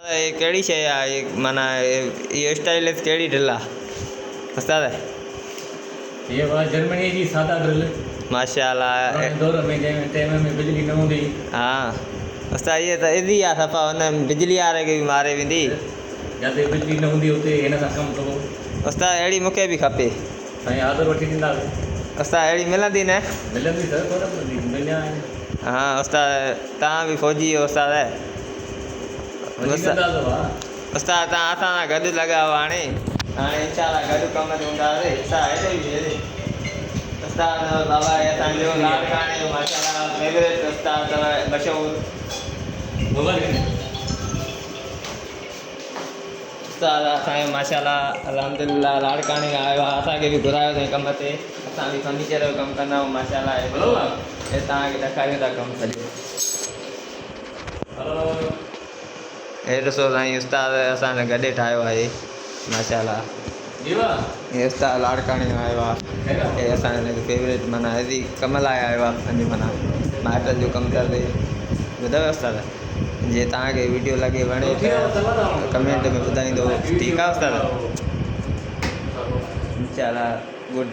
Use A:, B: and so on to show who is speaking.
A: ये केड़ी शे आ ये माना ये स्टाइल केड़ी ढिला उस्ताद
B: ये बात जर्मनी जी सादा ड्रिल
A: माशाल्लाह
B: दौर में जैसे टाइम में बिजली न हूंदी।
A: हाँ उस्ताद ये तो इजी आ सफ़ा हुन बिजली वारे खे भी मारे वेंदी
B: जिते बिजली न हूंदी उते हिन सां कमु कबो।
A: उस्ताद अहिड़ी मूंखे बि खपे
B: साईं आदर वठी ॾींदासीं।
A: उस्ताद अहिड़ी मिलंदी न
B: मिलंदी सर कोन मिलंदी मिलिया
A: हाँ उस्ताद तव्हां बि फ़ौजी हो उस्ताद उस्ताद तव्हां असां सां गॾु लॻा हुआ हाणे इंशाल्लाह गॾु कमु ते हूंदासीं उस्ताद हेॾे बि हेॾे उस्ताद बाबा असांजो लाड़काणे जो माशाल्लाह फेवरेट उस्ताद अथव मशहूरु उस्ताद असांजो माशाल्लाह अल्हम्दुलिल्लाह लाड़काणे आयो आहे असांखे बि घुरायो अथई कम ते असां बि फर्नीचर जो कमु कंदा आहियूं माशाल्लाह हे तव्हांखे ॾेखारियूं था कमु सॼो हे ॾिसो साईं उस्ताद असां सां गॾु ठाहियो आहे माशाल्लाह हे उस्ताद लाड़काणे जो आयो आहे हे असांजो हिनजो फेवरेट माना हेॾी कम लाइ आयो आहे पंहिंजो माना माइटनि जो कमु करे ॿुधायो उस्ताद जे तव्हांखे वीडियो लॻे वणे त कमेंट में ॿुधाईंदो ठीकु आहे उस्ताद इंशाल्लाह गुड